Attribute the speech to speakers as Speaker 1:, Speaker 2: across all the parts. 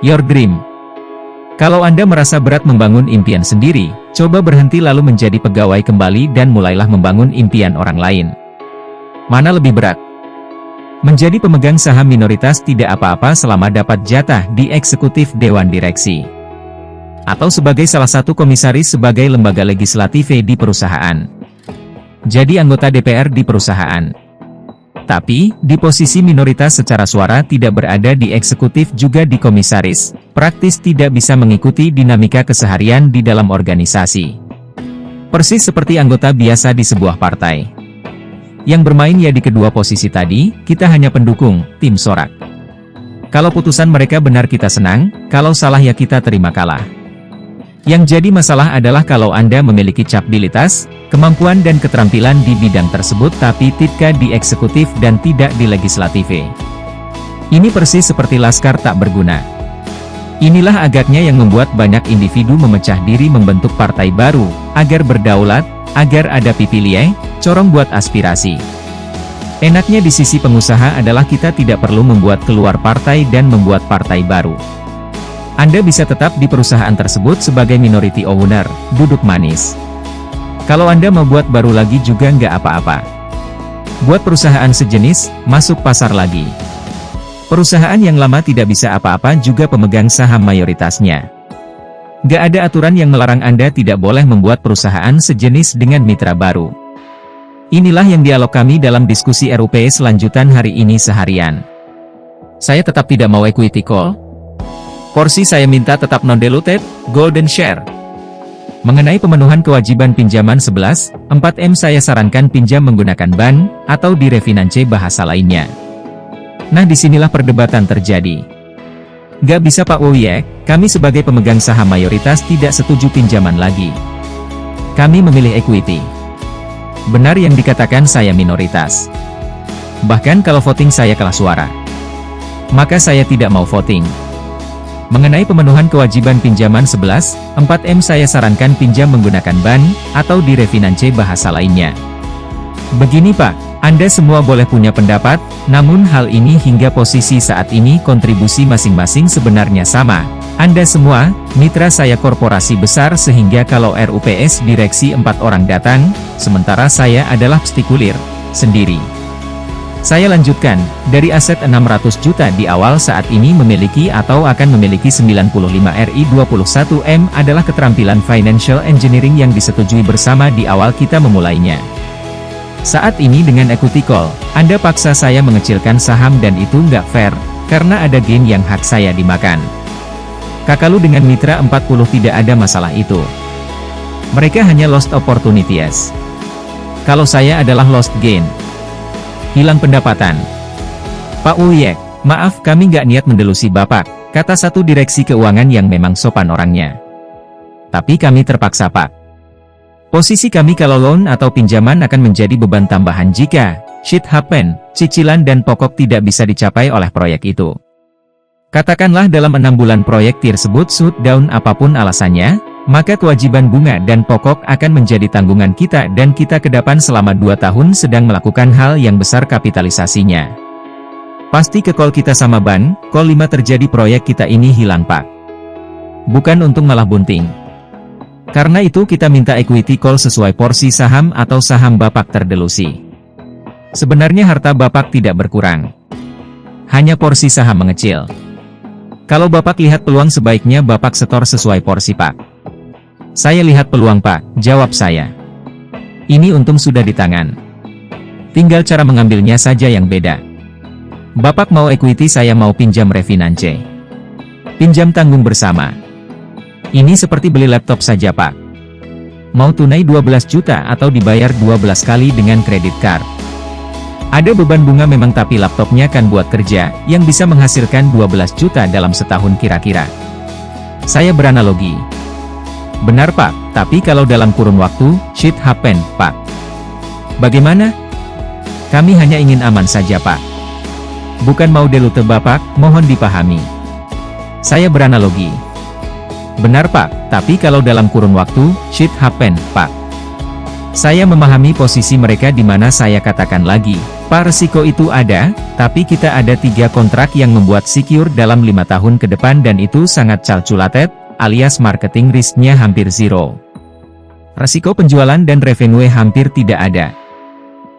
Speaker 1: your dream. Kalau Anda merasa berat membangun impian sendiri, coba berhenti lalu menjadi pegawai kembali dan mulailah membangun impian orang lain. Mana lebih berat? Menjadi pemegang saham minoritas tidak apa-apa selama dapat jatah di eksekutif dewan direksi. Atau sebagai salah satu komisaris sebagai lembaga legislatif di perusahaan. Jadi anggota DPR di perusahaan. Tapi, di posisi minoritas secara suara tidak berada di eksekutif juga di komisaris, praktis tidak bisa mengikuti dinamika keseharian di dalam organisasi. Persis seperti anggota biasa di sebuah partai. Yang bermain ya di kedua posisi tadi, kita hanya pendukung, tim sorak. Kalau putusan mereka benar kita senang, kalau salah ya kita terima kalah. Yang jadi masalah adalah kalau Anda memiliki kapabilitas, kemampuan dan keterampilan di bidang tersebut tapi tidak di eksekutif dan tidak di legislatif. Ini persis seperti laskar tak berguna. Inilah agaknya yang membuat banyak individu memecah diri membentuk partai baru, agar berdaulat, agar ada pipilih, corong buat aspirasi. Enaknya di sisi pengusaha adalah kita tidak perlu membuat keluar partai dan membuat partai baru. Anda bisa tetap di perusahaan tersebut sebagai minority owner, duduk manis. Kalau Anda mau buat baru lagi juga nggak apa-apa. Buat perusahaan sejenis, masuk pasar lagi. Perusahaan yang lama tidak bisa apa-apa juga pemegang saham mayoritasnya. Nggak ada aturan yang melarang Anda tidak boleh membuat perusahaan sejenis dengan mitra baru. Inilah yang dialog kami dalam diskusi RUPS lanjutan hari ini seharian. Saya tetap tidak mau equity call. Porsi saya minta tetap non-diluted, golden share. Mengenai pemenuhan kewajiban pinjaman 11,4M saya sarankan pinjam menggunakan BAN, atau direfinance bahasa lainnya. Nah disinilah perdebatan terjadi. Gak bisa Pak Woyek, kami sebagai pemegang saham mayoritas tidak setuju pinjaman lagi. Kami memilih equity. Benar yang dikatakan saya minoritas. Bahkan kalau voting saya kalah suara. Maka saya tidak mau voting. Mengenai pemenuhan kewajiban pinjaman 11,4M saya sarankan pinjam menggunakan BAN, atau direfinance bahasa lainnya. Begini Pak, Anda semua boleh punya pendapat, namun hal ini hingga posisi saat ini kontribusi masing-masing sebenarnya sama. Anda semua, mitra saya korporasi besar sehingga kalau RUPS direksi 4 orang datang, sementara saya adalah pstikulir, sendiri. Saya lanjutkan, dari aset 600 juta di awal saat ini memiliki atau akan memiliki 95 RI 21M adalah keterampilan financial engineering yang disetujui bersama di awal kita memulainya. Saat ini dengan equity call, Anda paksa saya mengecilkan saham dan itu nggak fair, karena ada gain yang hak saya dimakan. Kakalu dengan mitra 40 tidak ada masalah itu. Mereka hanya lost opportunities. Kalau saya adalah lost gain. Hilang pendapatan. Pak Woyek, maaf kami nggak niat mendelusi Bapak, kata satu direksi keuangan yang memang sopan orangnya. Tapi kami terpaksa Pak. Posisi kami kalau loan atau pinjaman akan menjadi beban tambahan jika shit happen, cicilan dan pokok tidak bisa dicapai oleh proyek itu. Katakanlah dalam 6 bulan proyek tersebut shutdown apapun alasannya, maka kewajiban bunga dan pokok akan menjadi tanggungan kita dan kita ke depan selama 2 tahun sedang melakukan hal yang besar kapitalisasinya. Pasti ke call kita sama BAN, call 5 terjadi proyek kita ini hilang Pak. Bukan untung malah bunting. Karena itu kita minta equity call sesuai porsi saham atau saham Bapak terdelusi. Sebenarnya harta Bapak tidak berkurang. Hanya porsi saham mengecil. Kalau Bapak lihat peluang sebaiknya Bapak setor sesuai porsi Pak. Saya lihat peluang Pak, jawab saya. Ini untung sudah di tangan. Tinggal cara mengambilnya saja yang beda. Bapak mau equity saya mau pinjam refinance. Pinjam tanggung bersama. Ini seperti beli laptop saja Pak. Mau tunai 12 juta atau dibayar 12 kali dengan kredit card. Ada beban bunga memang tapi laptopnya kan buat kerja, yang bisa menghasilkan 12 juta dalam setahun kira-kira. Saya beranalogi. Benar Pak, tapi kalau dalam kurun waktu, shit happen, Pak. Bagaimana? Kami hanya ingin aman saja Pak. Bukan mau delute Bapak, mohon dipahami. Saya beranalogi. Benar Pak, tapi kalau dalam kurun waktu, shit happen, Pak. Saya memahami posisi mereka di mana saya katakan lagi, Pak, resiko itu ada, tapi kita ada 3 kontrak yang membuat secure dalam 5 tahun ke depan dan itu sangat calculated, alias marketing risk-nya hampir zero. Resiko penjualan dan revenue hampir tidak ada.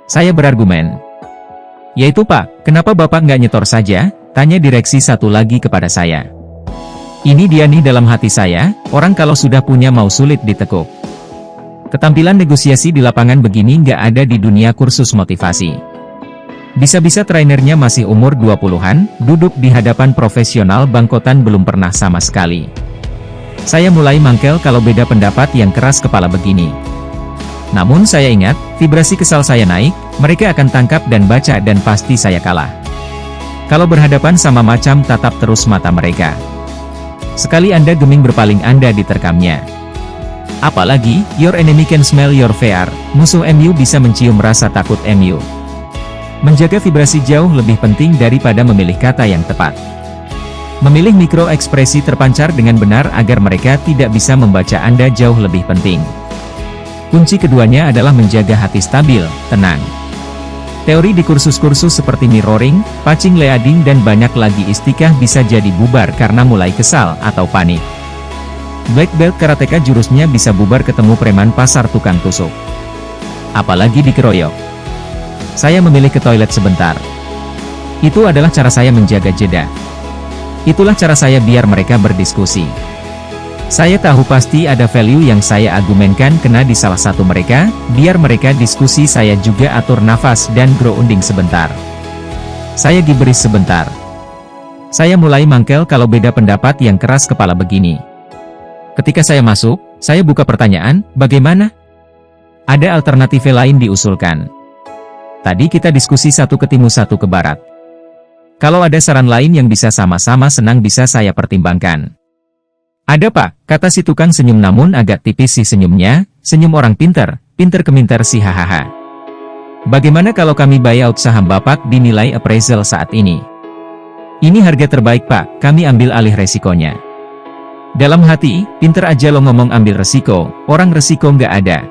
Speaker 1: Saya berargumen. Yaitu Pak, kenapa Bapak nggak nyetor saja? Tanya direksi satu lagi kepada saya. Ini dia nih dalam hati saya, orang kalau sudah punya mau sulit ditekuk. Ketampilan negosiasi di lapangan begini nggak ada di dunia kursus motivasi. Bisa-bisa trainernya masih umur 20-an, duduk di hadapan profesional bangkotan belum pernah sama sekali. Saya mulai mangkel kalau beda pendapat yang keras kepala begini. Namun saya ingat, vibrasi kesal saya naik, mereka akan tangkap dan baca dan pasti saya kalah. Kalau berhadapan sama macam tatap terus mata mereka. Sekali Anda geming berpaling Anda diterkamnya. Apalagi, your enemy can smell your fear, musuh MU bisa mencium rasa takut MU. Menjaga vibrasi jauh lebih penting daripada memilih kata yang tepat. Memilih mikro ekspresi terpancar dengan benar agar mereka tidak bisa membaca Anda jauh lebih penting. Kunci keduanya adalah menjaga hati stabil, tenang. Teori di kursus-kursus seperti mirroring, pacing leading dan banyak lagi istikah bisa jadi bubar karena mulai kesal atau panik. Black belt karateka jurusnya bisa bubar ketemu preman pasar tukang tusuk. Apalagi dikeroyok. Saya memilih ke toilet sebentar. Itu adalah cara saya menjaga jeda. Itulah cara saya biar mereka berdiskusi. Saya tahu pasti ada value yang saya argumenkan kena di salah satu mereka, biar mereka diskusi saya juga atur nafas dan grounding sebentar. Saya giberis sebentar. Saya mulai mangkel kalau beda pendapat yang keras kepala begini. Ketika saya masuk, saya buka pertanyaan, bagaimana? Ada alternatif lain diusulkan. Tadi kita diskusi satu ke timur satu ke barat. Kalau ada saran lain yang bisa sama-sama senang bisa saya pertimbangkan. Ada Pak, kata si tukang senyum namun agak tipis si senyumnya, senyum orang pinter, pinter keminter si hahaha. Bagaimana kalau kami buyout saham Bapak dinilai appraisal saat ini? Ini harga terbaik Pak, kami ambil alih resikonya. Dalam hati, pinter aja lo ngomong ambil resiko, orang resiko nggak ada.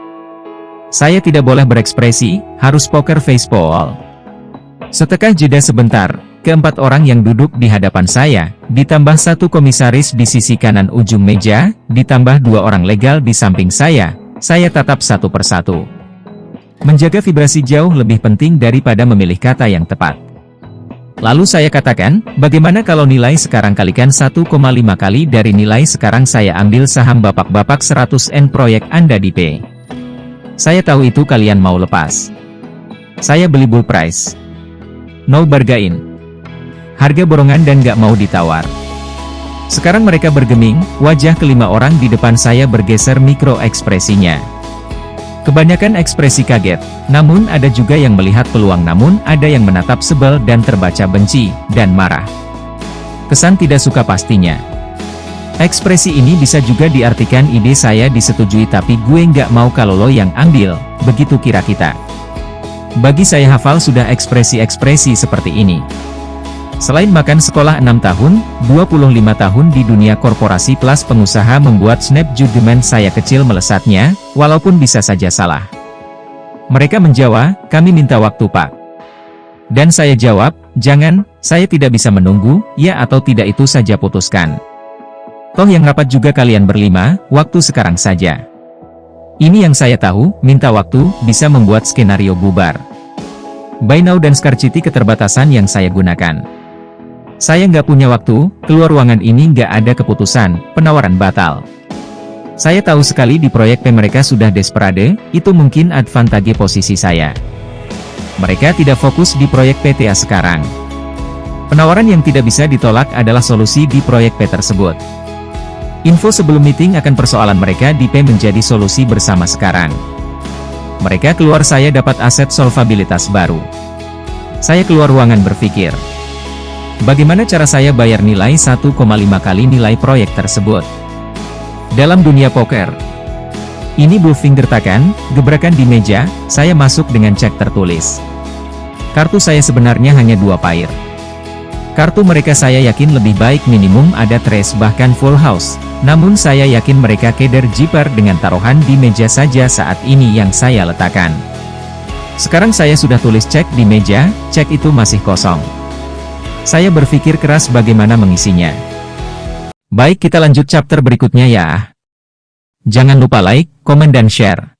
Speaker 1: Saya tidak boleh berekspresi, harus poker face Paul. Setelah jeda sebentar, keempat orang yang duduk di hadapan saya, ditambah satu komisaris di sisi kanan ujung meja, ditambah 2 orang legal di samping saya tatap satu persatu. Menjaga vibrasi jauh lebih penting daripada memilih kata yang tepat. Lalu saya katakan, bagaimana kalau nilai sekarang kalikan 1,5 kali dari nilai sekarang saya ambil saham Bapak-Bapak 100N proyek Anda di P. Saya tahu itu kalian mau lepas. Saya beli bull price. No bargain. Harga borongan dan gak mau ditawar. Sekarang mereka bergeming, wajah kelima orang di depan saya bergeser mikro ekspresinya. Kebanyakan ekspresi kaget, namun ada juga yang melihat peluang namun ada yang menatap sebel dan terbaca benci, dan marah. Kesan tidak suka pastinya. Ekspresi ini bisa juga diartikan ide saya disetujui tapi gue nggak mau kalau lo yang ambil, begitu kira kita. Bagi saya hafal sudah ekspresi-ekspresi seperti ini. Selain makan sekolah 6 tahun, 25 tahun di dunia korporasi plus pengusaha membuat snap judgment saya kecil melesatnya, walaupun bisa saja salah. Mereka menjawab, kami minta waktu Pak. Dan saya jawab, jangan, saya tidak bisa menunggu, ya atau tidak itu saja putuskan. Toh yang rapat juga kalian berlima, waktu sekarang saja. Ini yang saya tahu, minta waktu, bisa membuat skenario bubar. Buy now dan scarcity keterbatasan yang saya gunakan. Saya nggak punya waktu, keluar ruangan ini nggak ada keputusan, penawaran batal. Saya tahu sekali di proyek P mereka sudah desperate, itu mungkin advantage posisi saya. Mereka tidak fokus di proyek PTA sekarang. Penawaran yang tidak bisa ditolak adalah solusi di proyek P tersebut. Info sebelum meeting akan persoalan mereka di P menjadi solusi bersama sekarang. Mereka keluar saya dapat aset solvabilitas baru. Saya keluar ruangan berpikir. Bagaimana cara saya bayar nilai 1,5 kali nilai proyek tersebut? Dalam dunia poker. Ini bullfinger takan, gebrakan di meja, saya masuk dengan cek tertulis. Kartu saya sebenarnya hanya 2 pair. Kartu mereka saya yakin lebih baik minimum ada trace bahkan full house. Namun saya yakin mereka keder jiper dengan taruhan di meja saja saat ini yang saya letakkan. Sekarang saya sudah tulis cek di meja, cek itu masih kosong. Saya berpikir keras bagaimana mengisinya. Baik, kita lanjut chapter berikutnya ya. Jangan lupa like, komen dan share.